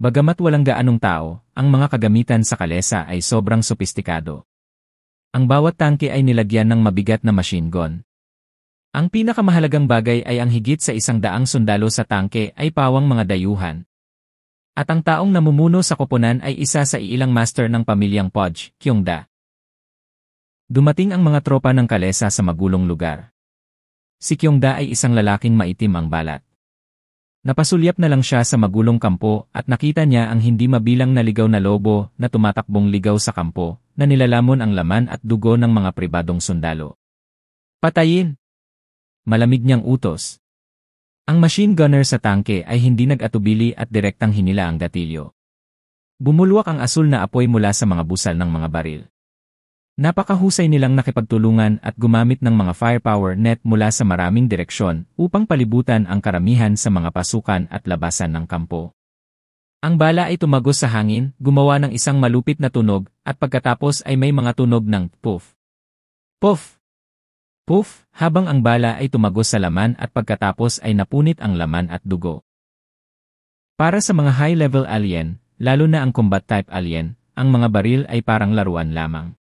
Bagamat walang gaanong tao, ang mga kagamitan sa kalesa ay sobrang sopistikado. Ang bawat tangke ay nilagyan ng mabigat na machine gun. Ang pinakamahalagang bagay ay ang higit sa 100 sundalo sa tangke ay pawang mga dayuhan. At ang taong namumuno sa koponan ay isa sa ilang master ng pamilyang Podge, Kyongda. Dumating ang mga tropa ng kalesa sa magulong lugar. Si Kyongda ay isang lalaking maitim ang balat. Napasulyap na lang siya sa magulong kampo at nakita niya ang hindi mabilang na ligaw na lobo na tumatakbong ligaw sa kampo na nilalamon ang laman at dugo ng mga pribadong sundalo. Patayin! Malamig niyang utos. Ang machine gunner sa tangke ay hindi nag-atubili at direktang hinila ang gatilyo. Bumulwak ang asul na apoy mula sa mga busal ng mga baril. Napakahusay nilang nakipagtulungan at gumamit ng mga firepower net mula sa maraming direksyon upang palibutan ang karamihan sa mga pasukan at labasan ng kampo. Ang bala ay tumagos sa hangin, gumawa ng isang malupit na tunog, at pagkatapos ay may mga tunog ng puff. Puff! Puff! Habang ang bala ay tumagos sa laman at pagkatapos ay napunit ang laman at dugo. Para sa mga high-level alien, lalo na ang combat type alien, ang mga baril ay parang laruan lamang.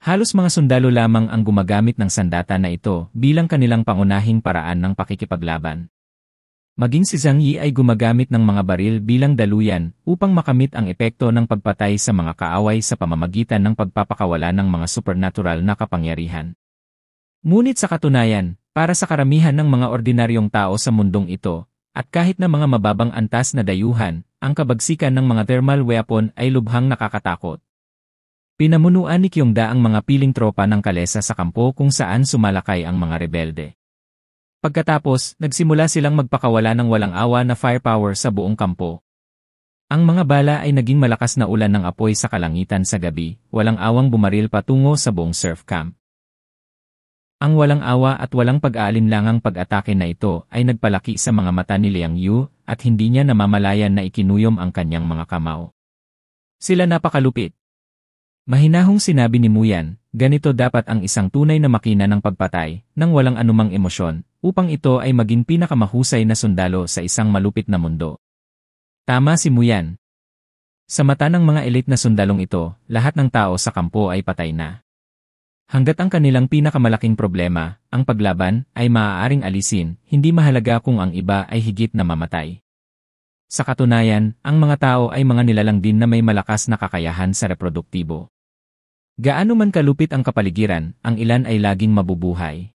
Halos mga sundalo lamang ang gumagamit ng sandata na ito bilang kanilang pangunahing paraan ng pakikipaglaban. Maging si Zhang Yi ay gumagamit ng mga baril bilang daluyan upang makamit ang epekto ng pagpatay sa mga kaaway sa pamamagitan ng pagpapakawala ng mga supernatural na kapangyarihan. Ngunit sa katunayan, para sa karamihan ng mga ordinaryong tao sa mundong ito, at kahit na mga mababang antas na dayuhan, ang kabagsikan ng mga thermal weapon ay lubhang nakakatakot. Pinamunuan ni Kyongda ang mga piling tropa ng kalesa sa kampo kung saan sumalakay ang mga rebelde. Pagkatapos, nagsimula silang magpakawala ng walang awa na firepower sa buong kampo. Ang mga bala ay naging malakas na ulan ng apoy sa kalangitan sa gabi, walang awang bumaril patungo sa buong surf camp. Ang walang awa at walang pag-aalinlangang pag-atake na ito ay nagpalaki sa mga mata ni Liang Yu at hindi niya namamalayan na ikinuyom ang kanyang mga kamao. Sila napakalupit. Mahinahong sinabi ni Muyan, ganito dapat ang isang tunay na makina ng pagpatay, nang walang anumang emosyon, upang ito ay maging pinakamahusay na sundalo sa isang malupit na mundo. Tama si Muyan. Sa mata ng mga elite na sundalong ito, lahat ng tao sa kampo ay patay na. Hanggat ang kanilang pinakamalaking problema, ang paglaban, ay maaaring alisin, hindi mahalaga kung ang iba ay higit na mamatay. Sa katunayan, ang mga tao ay mga nilalang din na may malakas na kakayahan sa reproduktibo. Gaano man kalupit ang kapaligiran, ang ilan ay laging mabubuhay.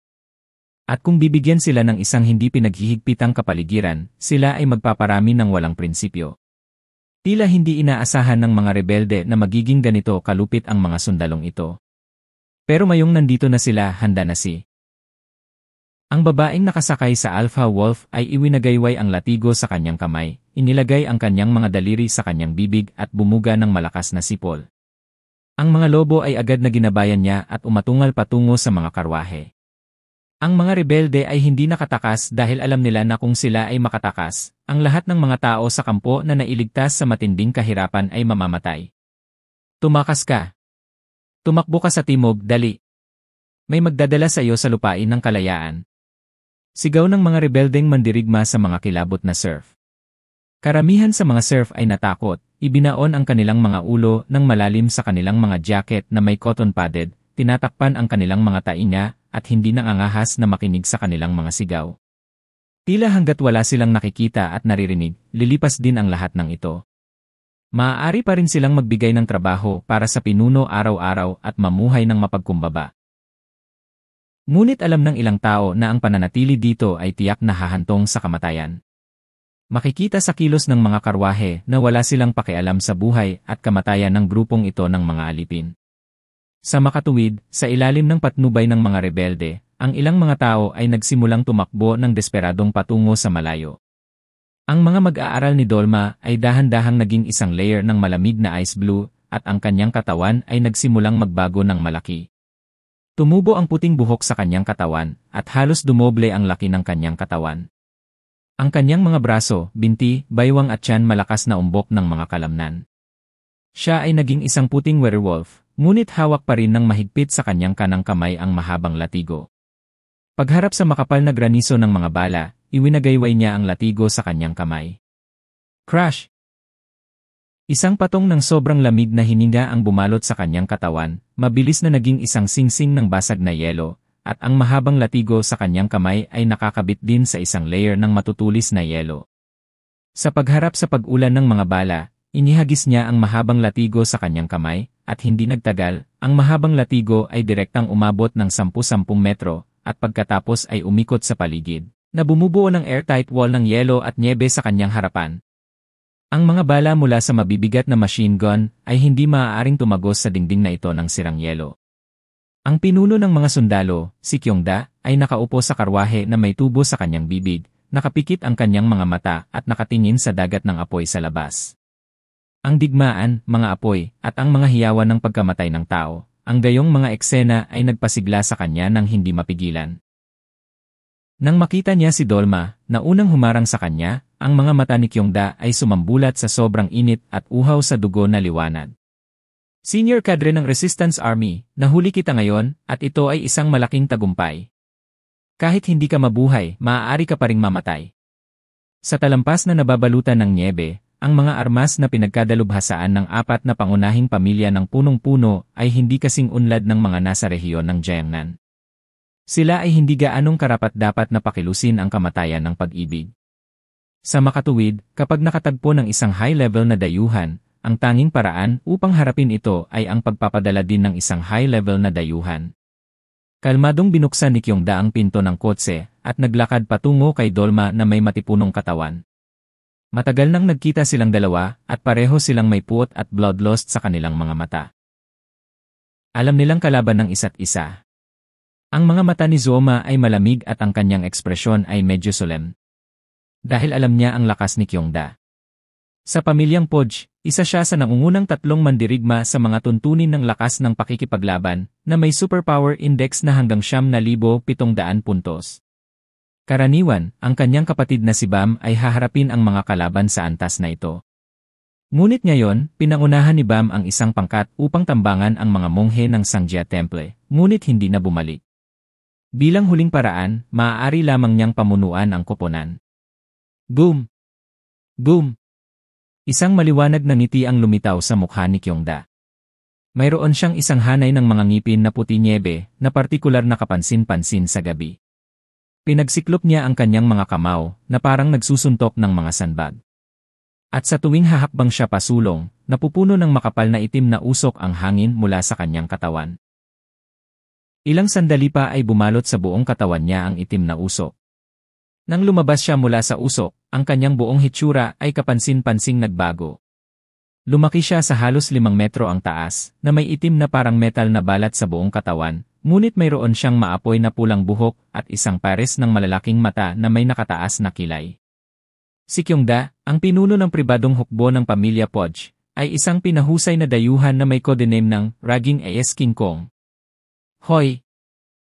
At kung bibigyan sila ng isang hindi pinaghihigpitang kapaligiran, sila ay magpaparami ng walang prinsipyo. Tila hindi inaasahan ng mga rebelde na magiging ganito kalupit ang mga sundalong ito. Pero mayong nandito na sila, handa na si. Ang babaeng nakasakay sa Alpha Wolf ay iwinagayway ang latigo sa kanyang kamay, inilagay ang kanyang mga daliri sa kanyang bibig at bumuga ng malakas na sipol. Ang mga lobo ay agad na ginabayan niya at umatungal patungo sa mga karwahe. Ang mga rebelde ay hindi nakatakas dahil alam nila na kung sila ay makatakas, ang lahat ng mga tao sa kampo na nailigtas sa matinding kahirapan ay mamamatay. Tumakas ka. Tumakbo ka sa timog, dali. May magdadala sa iyo sa lupain ng kalayaan. Sigaw ng mga rebeldeng mandirigma sa mga kilabot na surf. Karamihan sa mga surf ay natakot, ibinaon ang kanilang mga ulo ng malalim sa kanilang mga jacket na may cotton padded, tinatakpan ang kanilang mga tainga, at hindi nangangahas na makinig sa kanilang mga sigaw. Tila hanggat wala silang nakikita at naririnig, lilipas din ang lahat ng ito. Maaari pa rin silang magbigay ng trabaho para sa pinuno araw-araw at mamuhay ng mapagkumbaba. Ngunit alam ng ilang tao na ang pananatili dito ay tiyak na hahantong sa kamatayan. Makikita sa kilos ng mga karwahe na wala silang pakialam sa buhay at kamatayan ng grupong ito ng mga alipin. Sa makatuwid, sa ilalim ng patnubay ng mga rebelde, ang ilang mga tao ay nagsimulang tumakbo ng desperadong patungo sa malayo. Ang mga mag-aaral ni Dolma ay dahan-dahang naging isang layer ng malamig na ice blue at ang kanyang katawan ay nagsimulang magbago ng malaki. Tumubo ang puting buhok sa kanyang katawan at halos dumoble ang laki ng kanyang katawan. Ang kanyang mga braso, binti, baywang at tiyan malakas na umbok ng mga kalamnan. Siya ay naging isang puting werewolf, ngunit hawak pa rin ng mahigpit sa kanyang kanang kamay ang mahabang latigo. Pagharap sa makapal na graniso ng mga bala, iwinagayway niya ang latigo sa kanyang kamay. Crash! Isang patong ng sobrang lamig na hininga ang bumalot sa kanyang katawan, mabilis na naging isang singsing ng basag na yelo, at ang mahabang latigo sa kanyang kamay ay nakakabit din sa isang layer ng matutulis na yelo. Sa pagharap sa pag-ulan ng mga bala, inihagis niya ang mahabang latigo sa kanyang kamay, at hindi nagtagal, ang mahabang latigo ay direktang umabot ng 10-10 metro, at pagkatapos ay umikot sa paligid, na bumubuo ng airtight wall ng yelo at nyebe sa kanyang harapan. Ang mga bala mula sa mabibigat na machine gun ay hindi maaaring tumagos sa dingding na ito ng sirang yelo. Ang pinuno ng mga sundalo, si Kyongda, ay nakaupo sa karwahe na may tubo sa kanyang bibig, nakapikit ang kanyang mga mata at nakatingin sa dagat ng apoy sa labas. Ang digmaan, mga apoy, at ang mga hiyawan ng pagkamatay ng tao, ang gayong mga eksena ay nagpasigla sa kanya nang hindi mapigilan. Nang makita niya si Dolma, na unang humarang sa kanya, ang mga mata ni Kyongda ay sumambulat sa sobrang init at uhaw sa dugo na liwanag. Senior cadre ng Resistance Army, nahuli kita ngayon, at ito ay isang malaking tagumpay. Kahit hindi ka mabuhay, maaari ka pa ring mamatay. Sa talampas na nababalutan ng nyebe, ang mga armas na pinagkadalubhasaan ng 4 na pangunahing pamilya ng punong-puno ay hindi kasing unlad ng mga nasa rehiyon ng Jiangnan. Sila ay hindi gaanong karapat-dapat na pakilusin ang kamatayan ng pag-ibig. Sa makatuwid, kapag nakatagpo ng isang high-level na dayuhan, ang tanging paraan upang harapin ito ay ang pagpapadala din ng isang high-level na dayuhan. Kalmadong binuksan ni Kyongda ang pinto ng kotse at naglakad patungo kay Dolma na may matipunong katawan. Matagal nang nagkita silang dalawa at pareho silang may puot at bloodlust sa kanilang mga mata. Alam nilang kalaban ng isa't isa. Ang mga mata ni Zoma ay malamig at ang kanyang ekspresyon ay medyo solemn. Dahil alam niya ang lakas ni Kyongda. Sa pamilyang Podge, isa siya sa nangungunang 3 mandirigma sa mga tuntunin ng lakas ng pakikipaglaban na may superpower index na hanggang 9,700 puntos. Karaniwan, ang kanyang kapatid na si Bam ay haharapin ang mga kalaban sa antas na ito. Ngunit ngayon, pinangunahan ni Bam ang isang pangkat upang tambangan ang mga monghe ng Sangjia Temple, ngunit hindi na bumalik. Bilang huling paraan, maaari lamang niyang pamunuan ang koponan. Boom! Boom! Isang maliwanag na ngiti ang lumitaw sa mukha ni Kyongda. Mayroon siyang isang hanay ng mga ngipin na puti nyebe na partikular na kapansin-pansin sa gabi. Pinagsiklop niya ang kanyang mga kamao na parang nagsusuntok ng mga sandbag. At sa tuwing hahakbang siya pasulong, napupuno ng makapal na itim na usok ang hangin mula sa kanyang katawan. Ilang sandali pa ay bumalot sa buong katawan niya ang itim na usok. Nang lumabas siya mula sa usok, ang kanyang buong hitsura ay kapansin-pansing nagbago. Lumaki siya sa halos 5 metro ang taas, na may itim na parang metal na balat sa buong katawan, ngunit mayroon siyang maapoy na pulang buhok at isang pares ng malalaking mata na may nakataas na kilay. Si Kyongda, ang pinuno ng pribadong hukbo ng pamilya Podge, ay isang pinahusay na dayuhan na may codename ng Raging AS King Kong. Hoy!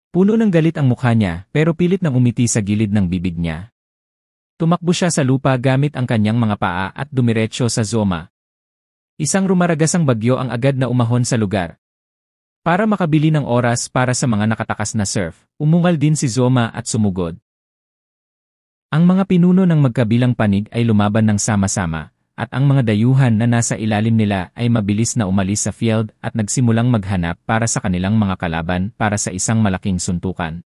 Puno ng galit ang mukha niya pero pilit nang umiti sa gilid ng bibig niya. Tumakbo siya sa lupa gamit ang kanyang mga paa at dumiretso sa Zoma. Isang rumaragasang bagyo ang agad na umahon sa lugar. Para makabili ng oras para sa mga nakatakas na surf, umungal din si Zoma at sumugod. Ang mga pinuno ng magkabilang panig ay lumaban ng sama-sama, at ang mga dayuhan na nasa ilalim nila ay mabilis na umalis sa field at nagsimulang maghanap para sa kanilang mga kalaban para sa isang malaking suntukan.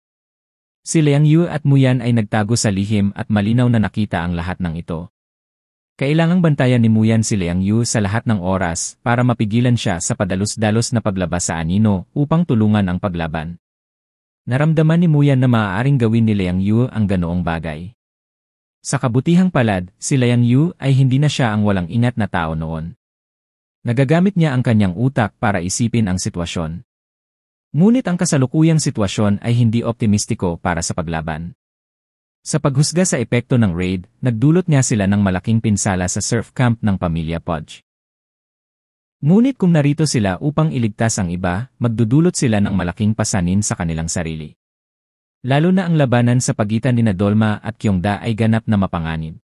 Si Liang Yu at Muyan ay nagtago sa lihim at malinaw na nakita ang lahat ng ito. Kailangang bantayan ni Muyan si Liang Yu sa lahat ng oras para mapigilan siya sa padalos-dalos na paglabas sa anino upang tulungan ang paglaban. Naramdaman ni Muyan na maaaring gawin ni Liang Yu ang ganoong bagay. Sa kabutihang palad, si Liang Yu ay hindi na siya ang walang ingat na tao noon. Nagagamit niya ang kanyang utak para isipin ang sitwasyon. Ngunit ang kasalukuyang sitwasyon ay hindi optimistiko para sa paglaban. Sa paghusga sa epekto ng raid, nagdulot niya sila ng malaking pinsala sa surf camp ng pamilya Podge. Ngunit kung narito sila upang iligtas ang iba, magdudulot sila ng malaking pasanin sa kanilang sarili. Lalo na ang labanan sa pagitan ni Dolma at Kyongda ay ganap na mapanganib.